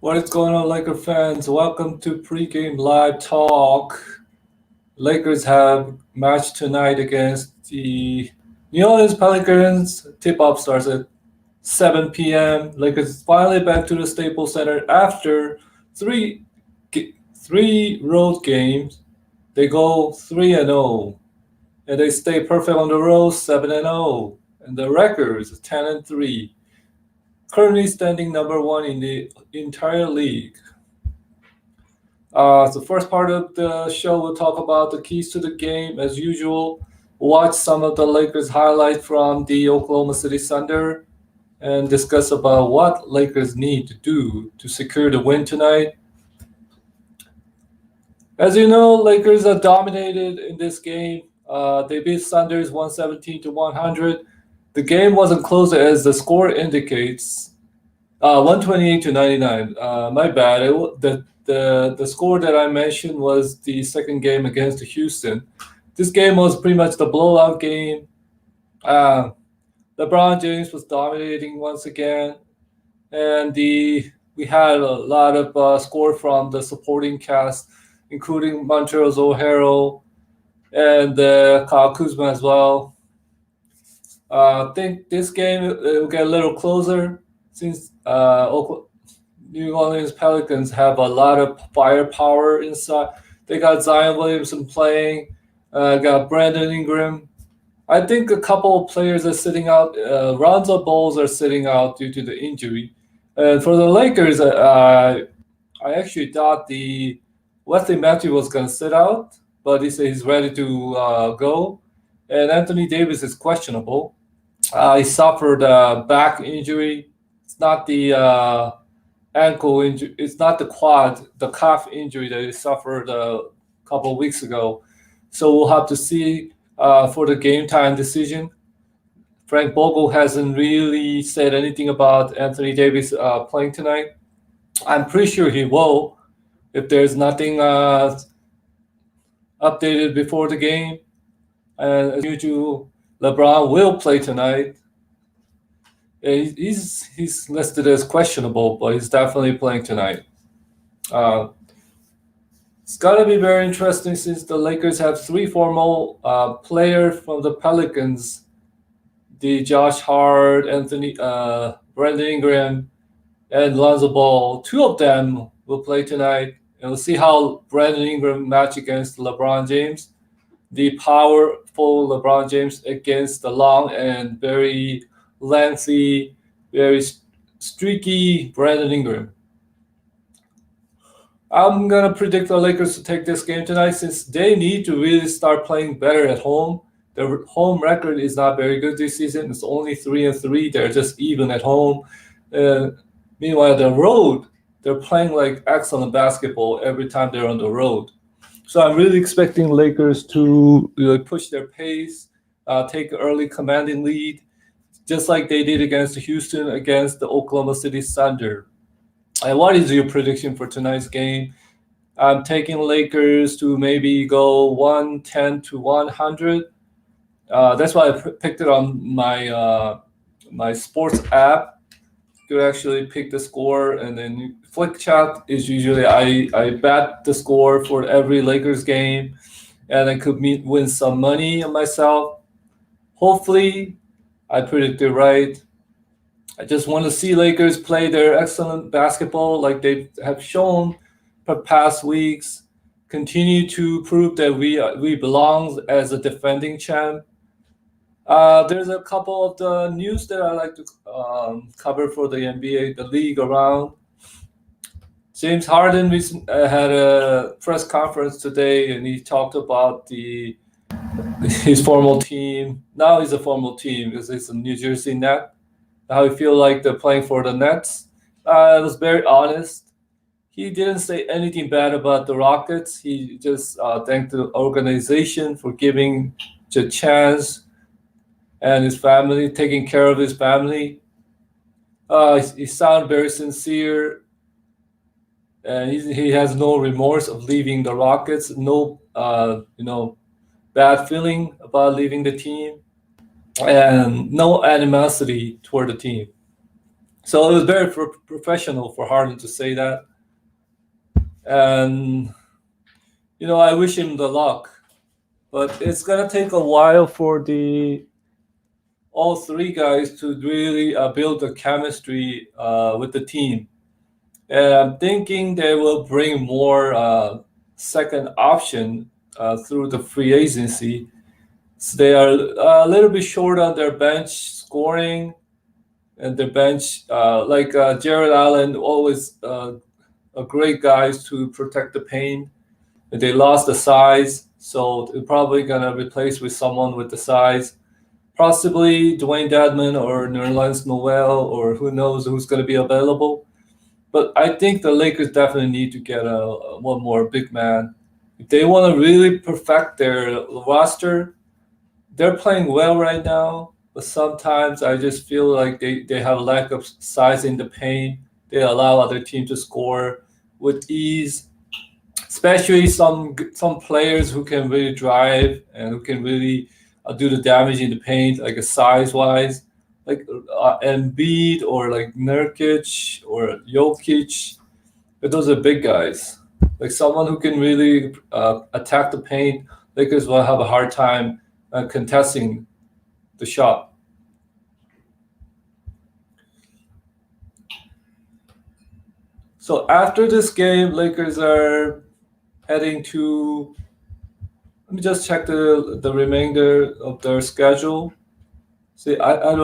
What is going on, Laker fans? Welcome to pregame live talk. Lakers have match tonight against the New Orleans Pelicans. Tip-off starts at 7 p.m. Lakers finally back to the Staples Center after three road games. They go 3-0, and they stay perfect on the road 7-0, and the record is 10-3. Currently standing number one in the entire league. The first part of the show, we'll talk about the keys to the game. As usual, watch some of the Lakers highlights from the Oklahoma City Thunder and discuss about what Lakers need to do to secure the win tonight. As you know, Lakers are dominated in this game. They beat Thunders 117-100. The game wasn't close as the score indicates. 128-99. My bad. The score that I mentioned was the second game against Houston. This game was pretty much the blowout game. LeBron James was dominating once again, and we had a lot of score from the supporting cast, including Montrezl Harrell and Kyle Kuzma as well. I think this game will get a little closer since New Orleans Pelicans have a lot of firepower inside. They got Zion Williamson playing, got Brandon Ingram. I think a couple of players are sitting out. Lonzo Balls are sitting out due to the injury. And for the Lakers, I actually thought the Wesley Matthews was going to sit out, but he said he's ready to go. And Anthony Davis is questionable. He suffered a back injury. It's not the ankle injury. It's not the calf injury that he suffered a couple of weeks ago. So we'll have to see for the game time decision. Frank Vogel hasn't really said anything about Anthony Davis playing tonight. I'm pretty sure he will if there's nothing updated before the game. And as usual, LeBron will play tonight. He's listed as questionable, but he's definitely playing tonight. It's gonna be very interesting since the Lakers have three former players from the Pelicans: the Josh Hart, Brandon Ingram, and Lonzo Ball. Two of them will play tonight, and we'll see how Brandon Ingram match against LeBron James. The powerful LeBron James against the long and very lengthy, very streaky Brandon Ingram. I'm going to predict the Lakers to take this game tonight since they need to really start playing better at home. Their home record is not very good this season. It's only 3-3. They're just even at home. Meanwhile, the road, they're playing like excellent basketball every time they're on the road. So I'm really expecting Lakers to push their pace, take an early commanding lead, just like they did against Houston, against the Oklahoma City Thunder. And what is your prediction for tonight's game? I'm taking Lakers to maybe go 110-100. That's why I picked it on my sports app. You could actually pick the score, and then Flick Chat is usually I bet the score for every Lakers game, and I could win some money on myself. Hopefully, I predicted right. I just want to see Lakers play their excellent basketball like they have shown for past weeks. Continue to prove that we belong as a defending champ. There's a couple of the news that I like to cover for the NBA, the league around. James Harden had a press conference today, and he talked about his formal team. Now he's a formal team because it's a New Jersey Net. How he feel like they're playing for the Nets. It was very honest. He didn't say anything bad about the Rockets. He just thanked the organization for giving the chance and his family, taking care of his family. He sounded very sincere, and he has no remorse of leaving the Rockets. No, bad feeling about leaving the team, and no animosity toward the team. So it was very professional for Harden to say that. And, I wish him the luck. But it's going to take a while for all three guys to really build the chemistry with the team. And I'm thinking they will bring more second option through the free agency. So they are a little bit short on their bench scoring, and their bench, Jared Allen, always a great guys to protect the paint. They lost the size, so they're probably gonna replace with someone with the size. Possibly Dwayne Dedmon or Nerlens Noel, or who knows who's going to be available. But I think the Lakers definitely need to get one more big man. If they want to really perfect their roster, they're playing well right now, but sometimes I just feel like they have a lack of size in the paint. They allow other teams to score with ease, especially some players who can really drive and who can really do the damage in the paint, like a size-wise, like Embiid or like Nurkic or Jokic. But those are big guys. Like someone who can really attack the paint. Lakers will have a hard time contesting the shot. So after this game, Lakers are heading to. Let me just check the remainder of their schedule. See, I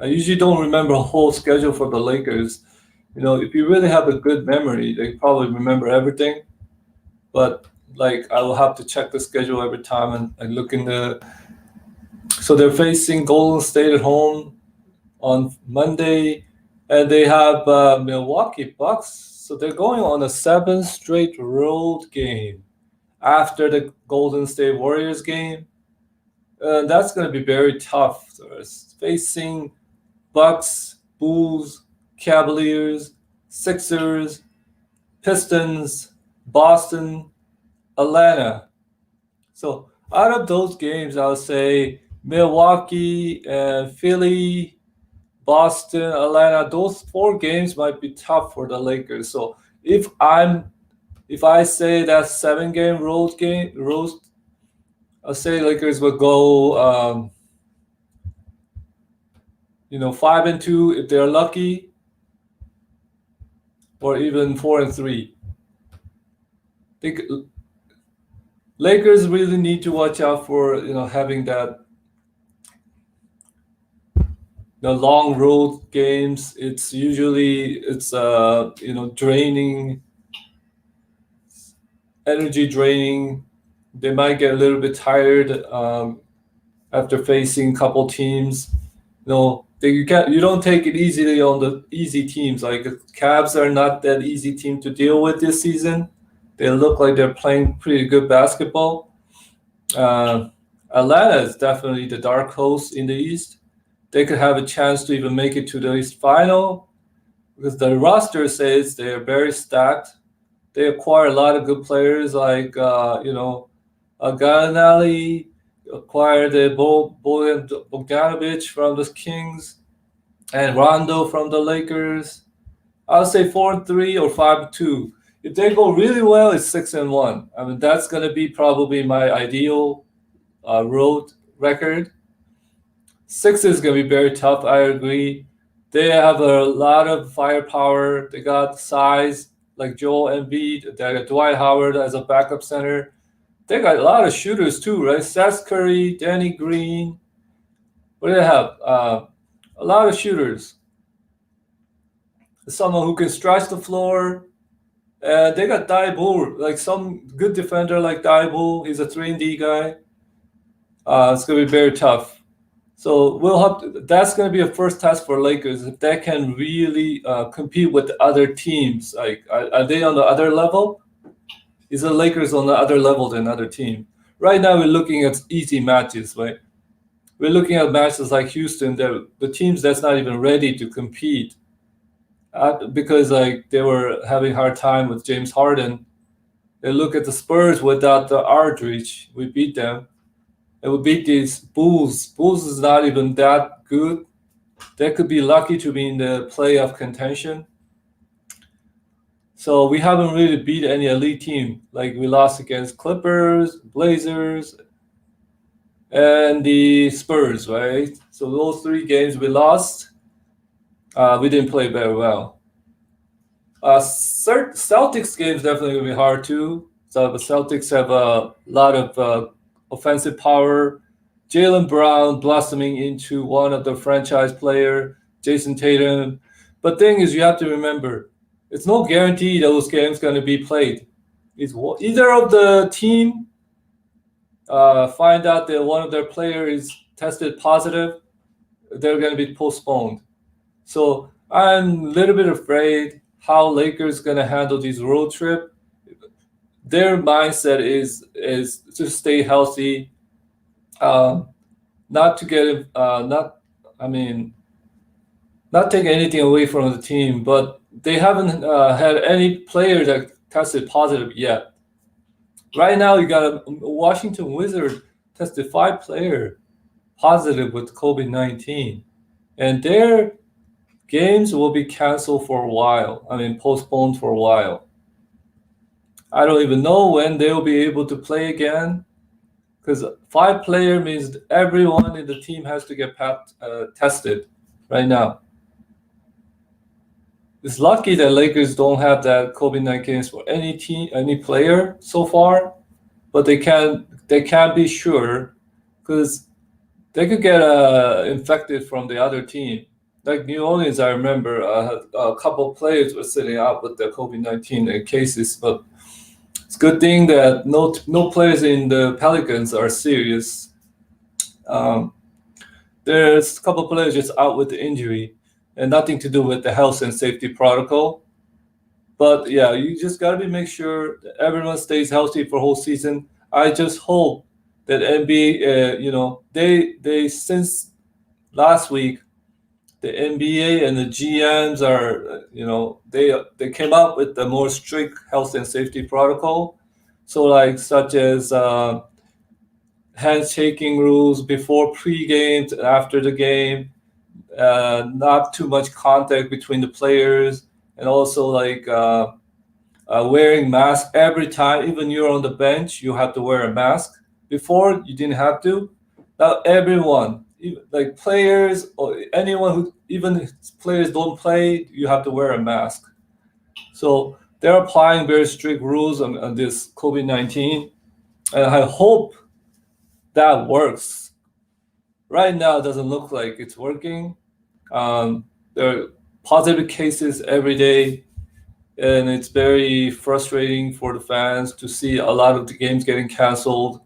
usually don't remember a whole schedule for the Lakers. If you really have a good memory, they probably remember everything. But I will have to check the schedule every time and look in the. So they're facing Golden State at home on Monday, and they have Milwaukee Bucks. So they're going on a 7th straight road game after the Golden State Warriors game. That's going to be very tough. So it's facing Bucks, Bulls, Cavaliers, Sixers, Pistons, Boston, Atlanta. So out of those games, I would say Milwaukee and Philly, Boston, Atlanta, those 4 games might be tough for the Lakers. So if I say that 7-game road, I'll say Lakers will go, 5-2 if they're lucky, or even 4-3. I think Lakers really need to watch out for having that the long road games. It's usually draining, energy draining. They might get a little bit tired after facing a couple teams. You don't take it easily on the easy teams. Like Cavs are not that easy team to deal with this season. They look like they're playing pretty good basketball. Atlanta is definitely the dark horse in the East. They could have a chance to even make it to the East Final because the roster says they are very stacked. They acquire a lot of good players like Gallinari, acquired Bogdanovic from the Kings, and Rondo from the Lakers. I'll say 4-3 or 5-2. If they go really well, it's 6-1. I mean, that's going to be probably my ideal road record. 6 is going to be very tough. I agree. They have a lot of firepower. They got size like Joel Embiid. They got Dwight Howard as a backup center. They got a lot of shooters too, right? Seth Curry, Danny Green. What do they have? A lot of shooters. Someone who can stretch the floor. They got Daibul, like some good defender like Daibul. He's a 3-and-D guy. It's going to be very tough. So that's going to be a first test for Lakers if they can really compete with the other teams. Like, are they on the other level? Is the Lakers on the other level than other team? Right now, we're looking at easy matches, right? We're looking at matches like Houston, the teams that's not even ready to compete because they were having a hard time with James Harden. They look at the Spurs without the Aldridge. We beat them. And we beat these Bulls. Bulls is not even that good. they could be lucky to be in the playoff contention. So we haven't really beat any elite team. Like we lost against Clippers, Blazers, and the Spurs, right? So those 3 games we lost, we didn't play very well. Celtics games definitely going to be hard too. So the Celtics have a lot of offensive power. Jaylen Brown blossoming into one of the franchise player, Jason Tatum. But thing is, you have to remember, it's no guarantee those games going to be played. It's either of the team find out that one of their players is tested positive, they're going to be postponed. So I'm a little bit afraid how Lakers going to handle this road trip. Their mindset is to stay healthy, not to get not take anything away from the team, but they haven't had any player that tested positive yet. Right now, you got a Washington Wizards tested 5 players positive with COVID-19, and their games will be canceled for a while. Postponed for a while. I don't even know when they will be able to play again, because 5 players means everyone in the team has to get tested right now. It's lucky that Lakers don't have that COVID-19 for any team, any player so far, but they can't be sure, because they could get infected from the other team. Like New Orleans, I remember a couple of players were sitting out with the COVID-19 cases, but it's a good thing that no players in the Pelicans are serious. There's a couple of players just out with the injury, and nothing to do with the health and safety protocol. But yeah, you just got to make sure that everyone stays healthy for whole season. I just hope that NBA, they since last week, the NBA and the GMs are, they came up with the more strict health and safety protocol. So such as handshaking rules before pre-games and after the game, not too much contact between the players, and also wearing mask every time. Even you're on the bench, you have to wear a mask. Before you didn't have to. Now everyone, like players or anyone who, even if players don't play, you have to wear a mask. So they're applying very strict rules on this COVID-19, and I hope that works. Right now, it doesn't look like it's working. There are positive cases every day, and it's very frustrating for the fans to see a lot of the games getting canceled.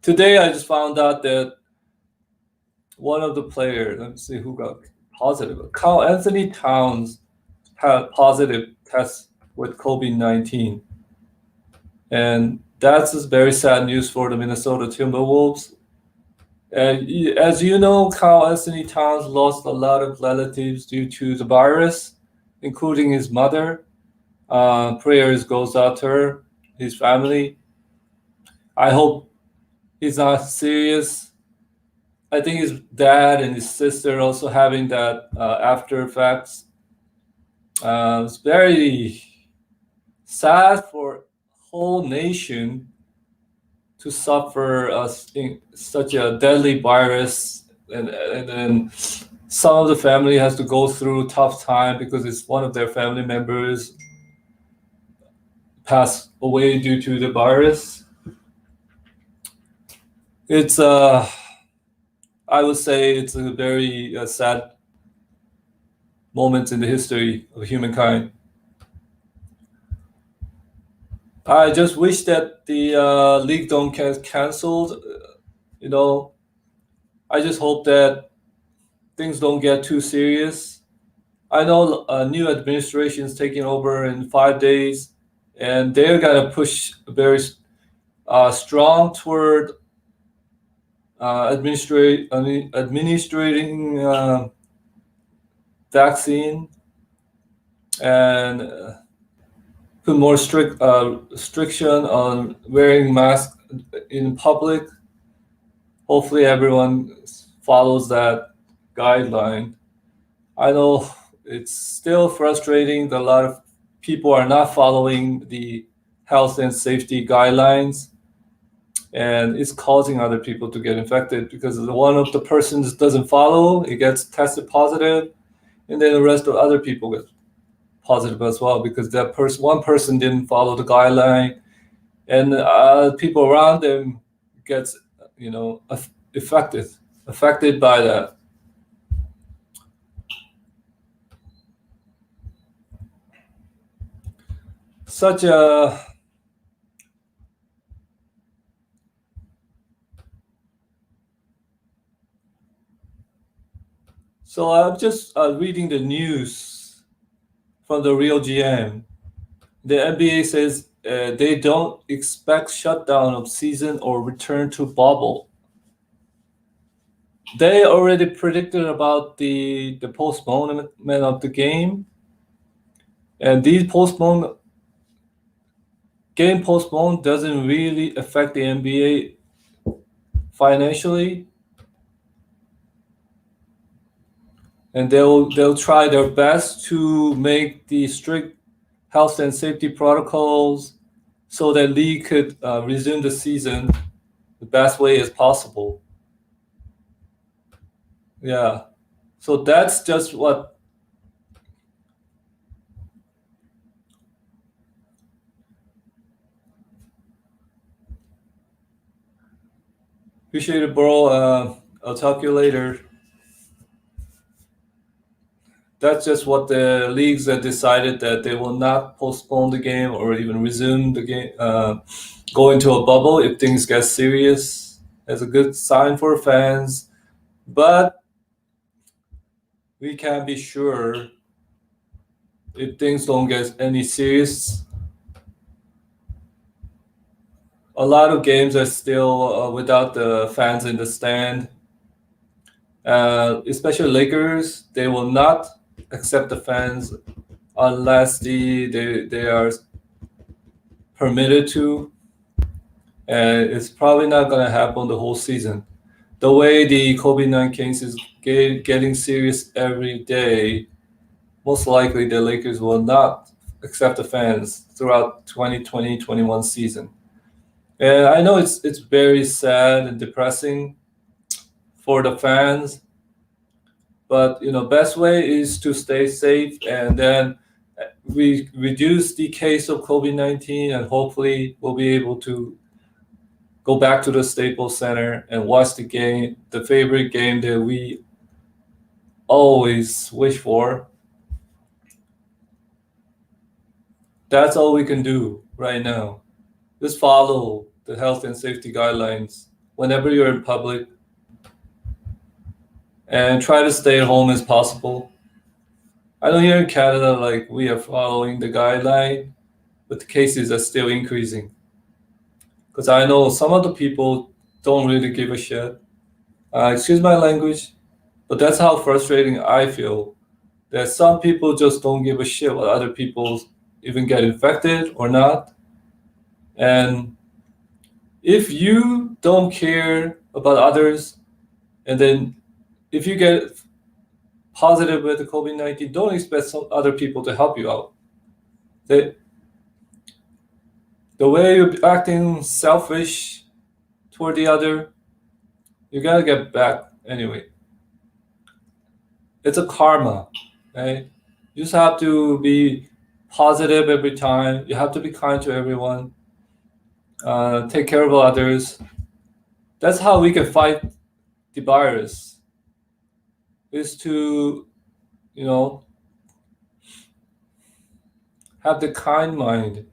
Today, I just found out that one of the players, let me see who got positive. Carl Anthony Towns had positive test with COVID-19. And that's just very sad news for the Minnesota Timberwolves. And as you know, Carl Anthony Towns lost a lot of relatives due to the virus, including his mother. Prayers goes out to her, his family. I hope he's not serious. I think his dad and his sister also having that after effects. It's very sad for whole nation to suffer such a deadly virus, and then some of the family has to go through a tough time because it's one of their family members passed away due to the virus. It's I would say it's a very sad moment in the history of humankind. I just wish that the league don't get canceled. I just hope that things don't get too serious. I know a new administration is taking over in 5 days, and they're gonna push very strong toward administrating vaccine and put more restriction on wearing masks in public. Hopefully everyone follows that guideline. I know it's still frustrating that a lot of people are not following the health and safety guidelines, and it's causing other people to get infected because one of the persons doesn't follow, it gets tested positive, and then the rest of other people get positive as well because that one person didn't follow the guideline, and people around them gets affected by that. So I'm just reading the news from the real GM. The NBA says they don't expect shutdown of season or return to bubble. They already predicted about the postponement of the game, and these game postponed doesn't really affect the NBA financially, and they'll try their best to make the strict health and safety protocols so that league could resume the season the best way as possible. Yeah, so that's just what. Appreciate it, bro. I'll talk to you later. That's just what the leagues have decided, that they will not postpone the game or even resume the game, go into a bubble if things get serious. That's a good sign for fans, but we can't be sure if things don't get any serious. A lot of games are still without the fans in the stand. Especially Lakers, they will not accept the fans unless they are permitted to. And it's probably not going to happen the whole season. The way the COVID-19 case is getting serious every day, most likely the Lakers will not accept the fans throughout 2020-21 season. And I know it's very sad and depressing for the fans, but best way is to stay safe, and then we reduce the case of COVID-19, and hopefully we'll be able to go back to the Staples Center and watch the game, the favorite game that we always wish for. That's all we can do right now. Just follow the health and safety guidelines whenever you're in public, and try to stay at home as possible. I know here in Canada, we are following the guideline, but the cases are still increasing. Because I know some of the people don't really give a shit. Excuse my language, but that's how frustrating I feel. That some people just don't give a shit what other people even get infected or not. And if you don't care about others, and then if you get positive with the COVID-19, don't expect some other people to help you out. The way you're acting selfish toward the other, you gotta get back anyway. It's a karma, right? You just have to be positive every time. You have to be kind to everyone. Take care of others. That's how we can fight the virus, is to, have the kind mind.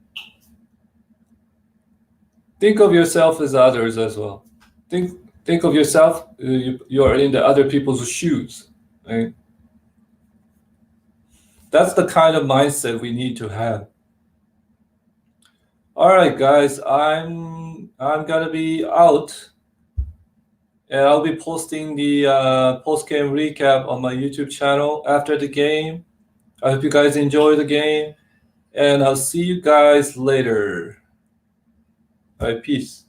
Think of yourself as others as well. Think of yourself, you are in the other people's shoes, right? That's the kind of mindset we need to have. All right, guys, I'm gonna be out, and I'll be posting the post-game recap on my YouTube channel after the game. I hope you guys enjoy the game, and I'll see you guys later. All right, peace.